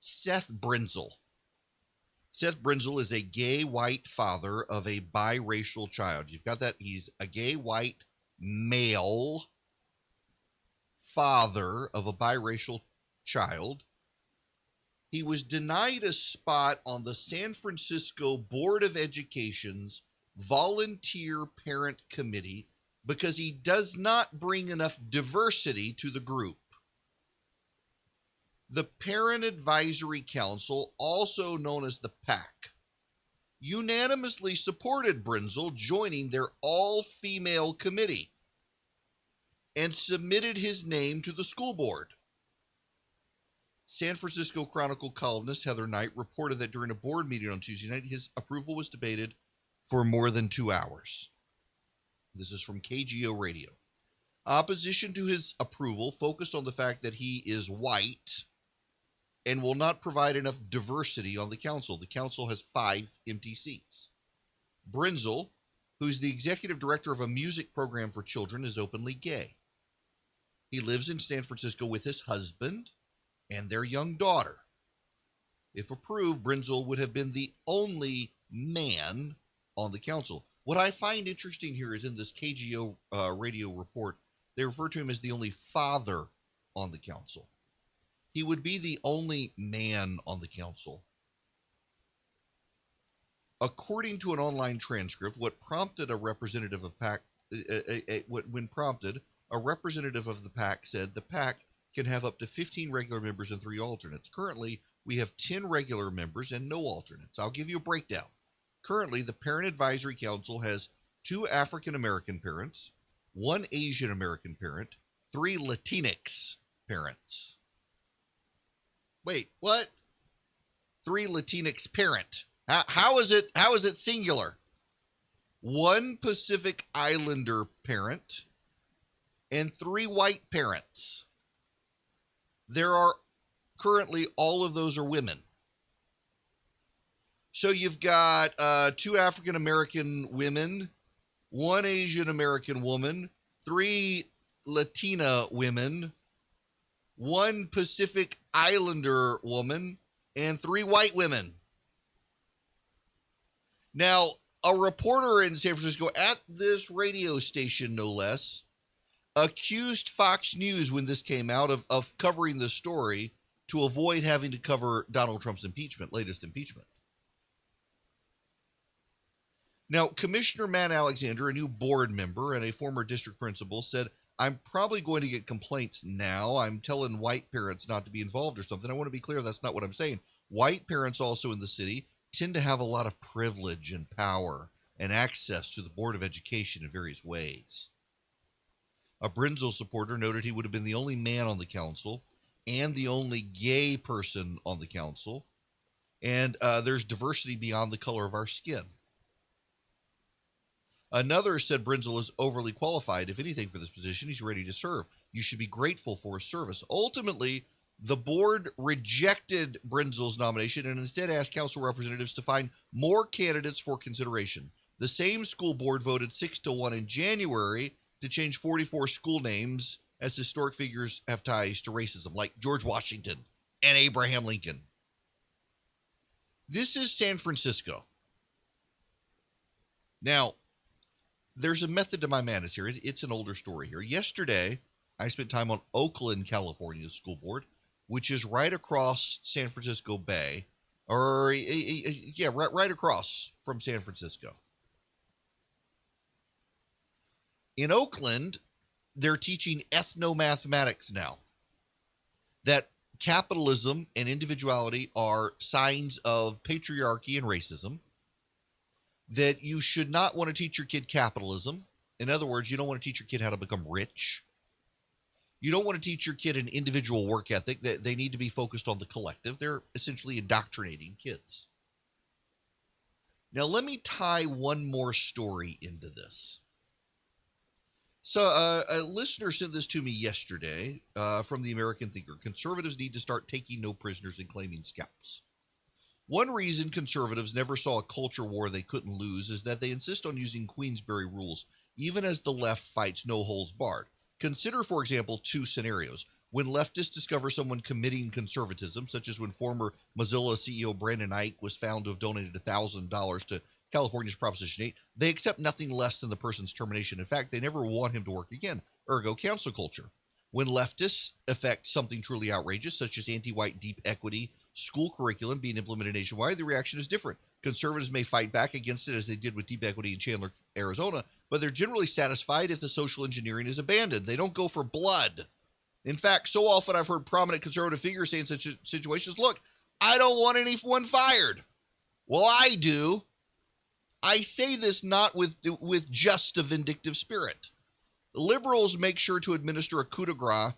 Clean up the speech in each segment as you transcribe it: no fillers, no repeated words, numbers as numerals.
Seth Brinzel. Seth Brinzel is a gay white father of a biracial child. You've got that. He's a gay white male father of a biracial child. He was denied a spot on the San Francisco Board of Education's Volunteer Parent Committee because he does not bring enough diversity to the group. The Parent Advisory Council, also known as the PAC, unanimously supported Brinzel joining their all-female committee and submitted his name to the school board. San Francisco Chronicle columnist Heather Knight reported that during a board meeting on Tuesday night, his approval was debated for more than 2 hours. This is from KGO Radio. Opposition to his approval focused on the fact that he is white and will not provide enough diversity on the council. The council has 5 empty seats. Brinzel, who's the executive director of a music program for children, is openly gay. He lives in San Francisco with his husband and their young daughter. If approved, Brinzel would have been the only man on the council. What I find interesting here is in this KGO radio report, they refer to him as the only father on the council. He would be the only man on the council. According to an online transcript, what prompted a representative of PAC, when prompted, a representative of the PAC said the PAC can have up to 15 regular members and 3 alternates. Currently, we have 10 regular members and no alternates. I'll give you a breakdown. Currently, the Parent Advisory Council has 2 African-American parents, 1 Asian-American parent, 3 Latinx parents. Wait, what? 3 Latinx parent. How is it singular? 1 Pacific Islander parent and 3 white parents. There are currently, all of those are women. So you've got 2 African-American women, 1 Asian-American woman, 3 Latina women, 1 Pacific Islander woman, and 3 white women. Now, a reporter in San Francisco at this radio station, no less, accused Fox News when this came out of covering the story to avoid having to cover Donald Trump's latest impeachment. Now, Commissioner Matt Alexander, a new board member and a former district principal, said, I'm probably going to get complaints now. I'm telling white parents not to be involved or something. I want to be clear, that's not what I'm saying. White parents also in the city tend to have a lot of privilege and power and access to the Board of Education in various ways. A Brinzel supporter noted he would have been the only man on the council and the only gay person on the council, and there's diversity beyond the color of our skin. Another said Brinzel is overly qualified. If anything, for this position, he's ready to serve. You should be grateful for his service. Ultimately, the board rejected Brinzel's nomination and instead asked council representatives to find more candidates for consideration. The same school board voted 6-1 in January to change 44 school names as historic figures have ties to racism, like George Washington and Abraham Lincoln. This is San Francisco. Now, there's a method to my madness here. It's an older story here. Yesterday, I spent time on Oakland, California school board, which is right across San Francisco Bay, right across from San Francisco. In Oakland, they're teaching ethnomathematics now. That capitalism and individuality are signs of patriarchy and racism. That you should not want to teach your kid capitalism. In other words, you don't want to teach your kid how to become rich. You don't want to teach your kid an individual work ethic. That they need to be focused on the collective. They're essentially indoctrinating kids. Now, let me tie one more story into this. So a listener sent this to me yesterday from the American Thinker. Conservatives need to start taking no prisoners and claiming scalps. One reason conservatives never saw a culture war they couldn't lose is that they insist on using Queensberry rules, even as the left fights no holds barred. Consider, for example, 2 scenarios. When leftists discover someone committing conservatism, such as when former Mozilla CEO Brandon Ike was found to have donated $1,000 to California's Proposition 8, they accept nothing less than the person's termination. In fact, they never want him to work again, ergo cancel culture. When leftists affect something truly outrageous, such as anti-white deep equity school curriculum being implemented nationwide, the reaction is different. Conservatives may fight back against it as they did with deep equity in Chandler, Arizona, but they're generally satisfied if the social engineering is abandoned. They don't go for blood. In fact, so often I've heard prominent conservative figures say in such situations, look, I don't want anyone fired. Well, I do. I say this not with just a vindictive spirit. Liberals make sure to administer a coup de grace,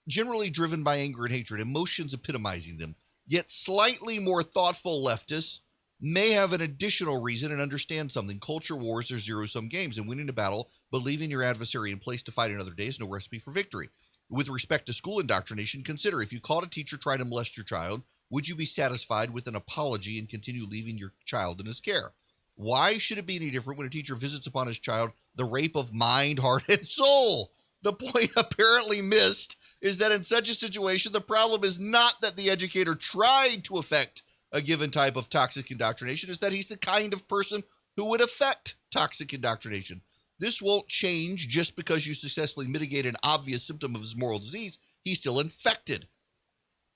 generally driven by anger and hatred, emotions epitomizing them. Yet slightly more thoughtful leftists may have an additional reason and understand something. Culture wars are zero-sum games, and winning a battle but leaving your adversary in place to fight another day is no recipe for victory. With respect to school indoctrination, consider if you caught a teacher trying to molest your child, would you be satisfied with an apology and continue leaving your child in his care? Why should it be any different when a teacher visits upon his child the rape of mind, heart, and soul? The point apparently missed is that in such a situation, the problem is not that the educator tried to affect a given type of toxic indoctrination, is that he's the kind of person who would affect toxic indoctrination. This won't change just because you successfully mitigate an obvious symptom of his moral disease. He's still infected.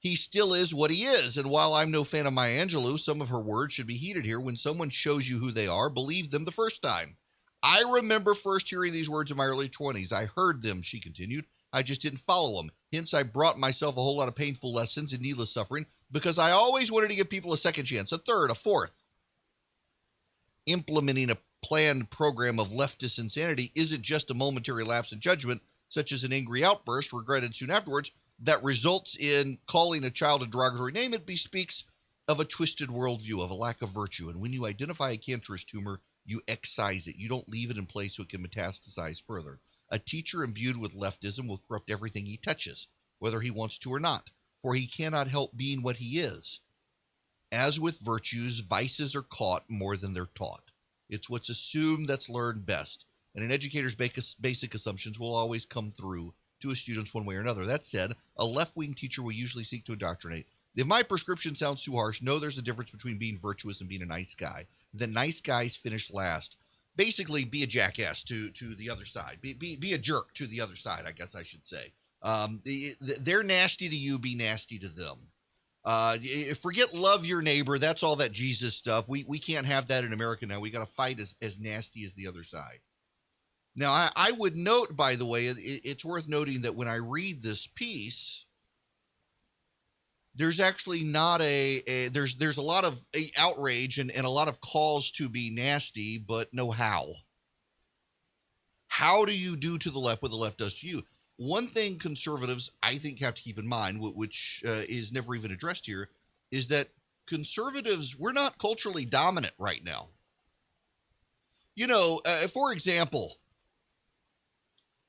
He still is what he is. And while I'm no fan of Maya Angelou, some of her words should be heeded here. When someone shows you who they are, believe them the first time. I remember first hearing these words in my early 20s. I heard them, she continued. I just didn't follow them. Hence, I brought myself a whole lot of painful lessons and needless suffering because I always wanted to give people a second chance, a third, a fourth. Implementing a planned program of leftist insanity isn't just a momentary lapse in judgment, such as an angry outburst regretted soon afterwards, that results in calling a child a derogatory name. It bespeaks of a twisted worldview, of a lack of virtue. And when you identify a cancerous tumor, you excise it. You don't leave it in place so it can metastasize further. A teacher imbued with leftism will corrupt everything he touches, whether he wants to or not, for he cannot help being what he is. As with virtues, vices are caught more than they're taught. It's what's assumed that's learned best. And an educator's basic assumptions will always come through to his students one way or another. That said, a left-wing teacher will usually seek to indoctrinate. If my prescription sounds too harsh, know there's a difference between being virtuous and being a nice guy. The nice guys finish last. Basically, be a jackass to the other side. Be a jerk to the other side, I guess I should say. They're nasty to you, be nasty to them. Forget love your neighbor. That's all that Jesus stuff. We can't have that in America now. We got to fight as nasty as the other side. Now, I would note, by the way, it's worth noting that when I read this piece, there's actually not there's a lot of outrage and a lot of calls to be nasty, but no how. How do you do to the left what the left does to you? One thing conservatives, I think, have to keep in mind, which is never even addressed here, is that conservatives, we're not culturally dominant right now. You know, for example,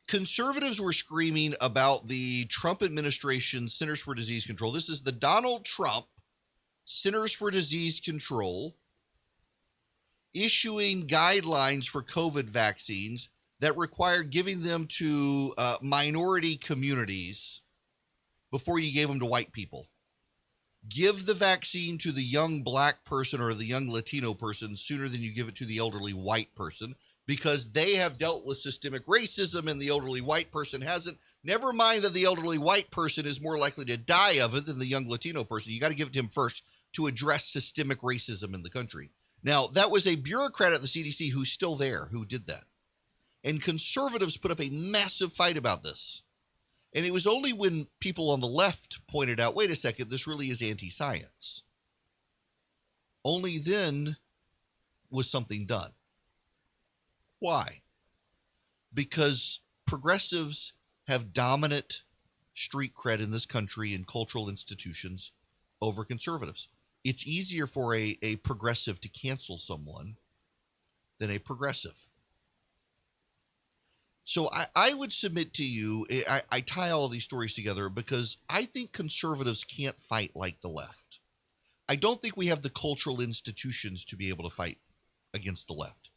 conservatives were screaming about the Trump administration's Centers for Disease Control. This is the Donald Trump Centers for Disease Control issuing guidelines for COVID vaccines that required giving them to minority communities before you gave them to white people. Give the vaccine to the young black person or the young Latino person sooner than you give it to the elderly white person, because they have dealt with systemic racism and the elderly white person hasn't. Never mind that the elderly white person is more likely to die of it than the young Latino person. You got to give it to him first to address systemic racism in the country. Now, that was a bureaucrat at the CDC who's still there who did that. And conservatives put up a massive fight about this. And it was only when people on the left pointed out, wait a second, this really is anti-science. Only then was something done. Why? Because progressives have dominant street cred in this country and cultural institutions over conservatives. It's easier for a progressive to cancel someone than a progressive. So I would submit to you, I tie all these stories together because I think conservatives can't fight like the left. I don't think we have the cultural institutions to be able to fight against the left.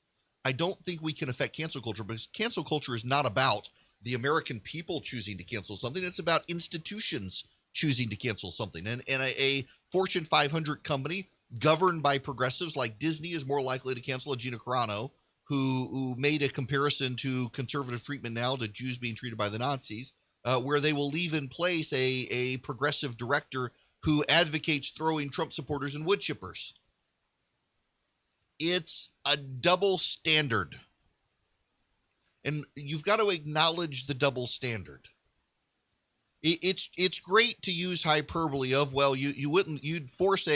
I don't think we can affect cancel culture because cancel culture is not about the American people choosing to cancel something. It's about institutions choosing to cancel something. And a Fortune 500 company governed by progressives like Disney is more likely to cancel a Gina Carano, who made a comparison to conservative treatment now to Jews being treated by the Nazis, where they will leave in place a progressive director who advocates throwing Trump supporters in wood chippers. It's a double standard. And you've got to acknowledge the double standard. It's great to use hyperbole of, well, you would force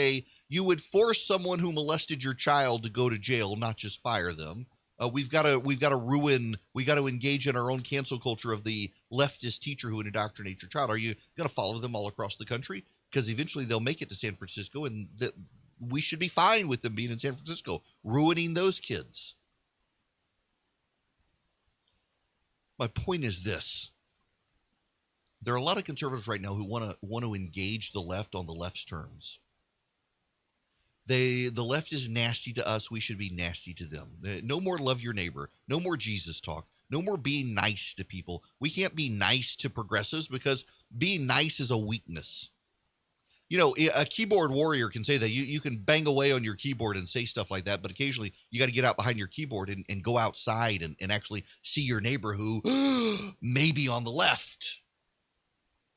someone who molested your child to go to jail, not just fire them. We've got to engage in our own cancel culture of the leftist teacher who would indoctrinate your child. Are you going to follow them all across the country? Because eventually they'll make it to San Francisco, and we should be fine with them being in San Francisco, ruining those kids. My point is this. There are a lot of conservatives right now who want to engage the left on the left's terms. The left is nasty to us. We should be nasty to them. No more love your neighbor. No more Jesus talk. No more being nice to people. We can't be nice to progressives because being nice is a weakness. You know, a keyboard warrior can say that. You can bang away on your keyboard and say stuff like that, but occasionally you got to get out behind your keyboard and go outside and actually see your neighbor who may be on the left.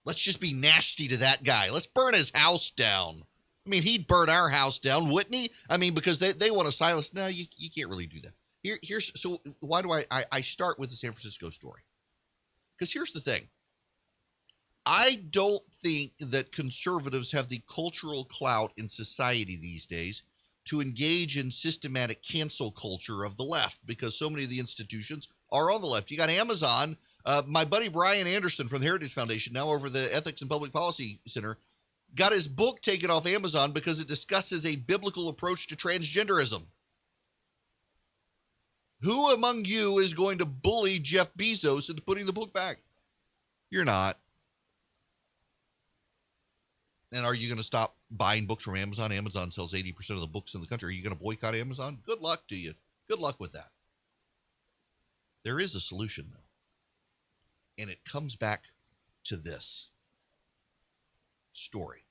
Let's just be nasty to that guy. Let's burn his house down. I mean, he'd burn our house down, wouldn't he? I mean, because they want to silence. No, you can't really do that. So why do I start with the San Francisco story? Because here's the thing. I don't think that conservatives have the cultural clout in society these days to engage in systematic cancel culture of the left, because so many of the institutions are on the left. You got Amazon. My buddy Brian Anderson from the Heritage Foundation, now over the Ethics and Public Policy Center, got his book taken off Amazon because it discusses a biblical approach to transgenderism. Who among you is going to bully Jeff Bezos into putting the book back? You're not. And are you going to stop buying books from Amazon? Amazon sells 80% of the books in the country. Are you going to boycott Amazon? Good luck to you. Good luck with that. There is a solution, though. And it comes back to this story.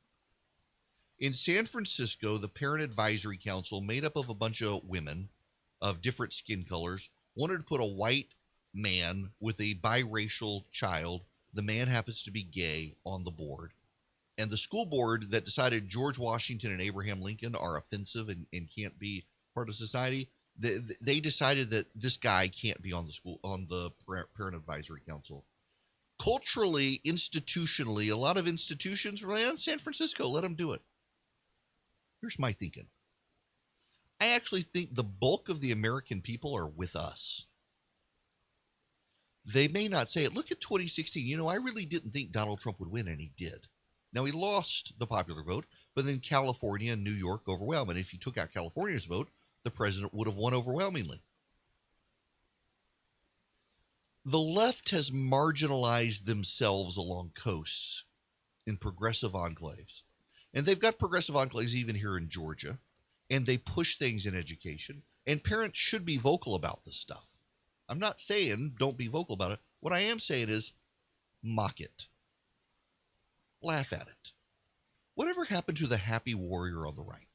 In San Francisco, the Parent Advisory Council, made up of a bunch of women of different skin colors, wanted to put a white man with a biracial child. The man happens to be gay on the board. And the school board that decided George Washington and Abraham Lincoln are offensive and can't be part of society, they decided that this guy can't be on the Parent Advisory Council. Culturally, institutionally, a lot of institutions rely on San Francisco. Let them do it. Here's my thinking. I actually think the bulk of the American people are with us. They may not say it. Look at 2016. You know, I really didn't think Donald Trump would win, and he did. Now, he lost the popular vote, but then California and New York overwhelmed. And if you took out California's vote, the president would have won overwhelmingly. The left has marginalized themselves along coasts in progressive enclaves. And they've got progressive enclaves even here in Georgia. And they push things in education. And parents should be vocal about this stuff. I'm not saying don't be vocal about it. What I am saying is mock it. Laugh at it. Whatever happened to the happy warrior on the right?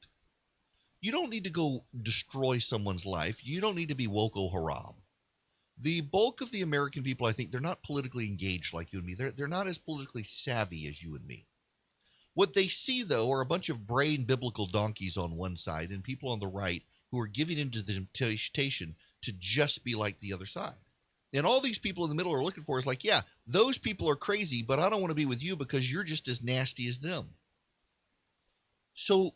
You don't need to go destroy someone's life. You don't need to be woko haram. The bulk of the American people, I think, they're not politically engaged like you and me. They're not as politically savvy as you and me. What they see, though, are a bunch of brain biblical donkeys on one side and people on the right who are giving into the temptation to just be like the other side. And all these people in the middle are looking for is like, yeah, those people are crazy, but I don't want to be with you because you're just as nasty as them. So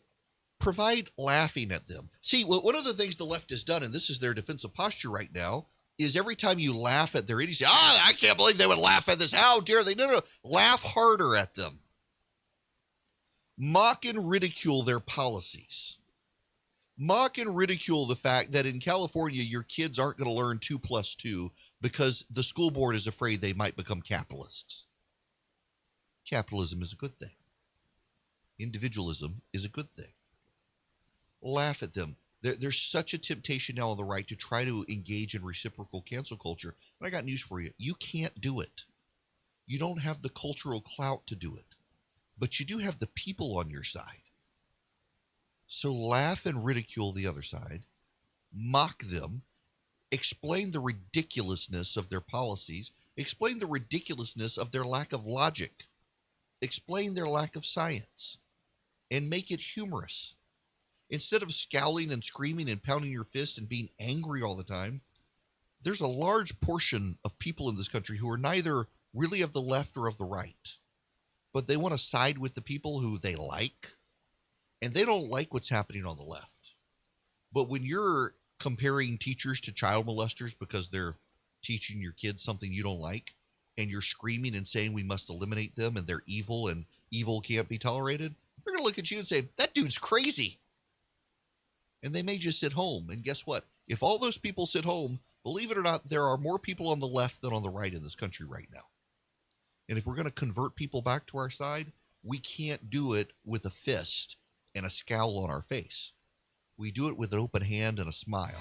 provide laughing at them. See, one of the things the left has done, and this is their defensive posture right now, is every time you laugh at their idiocy, I can't believe they would laugh at this. How dare they? No. Laugh harder at them. Mock and ridicule their policies. Mock and ridicule the fact that in California, your kids aren't going to learn 2 + 2 because the school board is afraid they might become capitalists. Capitalism is a good thing. Individualism is a good thing. Laugh at them. There's such a temptation now on the right to try to engage in reciprocal cancel culture. And I got news for you. You can't do it. You don't have the cultural clout to do it. But you do have the people on your side. So laugh and ridicule the other side. Mock them. Explain the ridiculousness of their policies. Explain the ridiculousness of their lack of logic. Explain their lack of science. And make it humorous. Instead of scowling and screaming and pounding your fist and being angry all the time, there's a large portion of people in this country who are neither really of the left or of the right, but they want to side with the people who they like, and they don't like what's happening on the left. But when you're comparing teachers to child molesters because they're teaching your kids something you don't like, and you're screaming and saying we must eliminate them and they're evil and evil can't be tolerated, they're going to look at you and say, that dude's crazy. And they may just sit home. And guess what? If all those people sit home, believe it or not, there are more people on the left than on the right in this country right now. And if we're going to convert people back to our side, we can't do it with a fist and a scowl on our face. We do it with an open hand and a smile.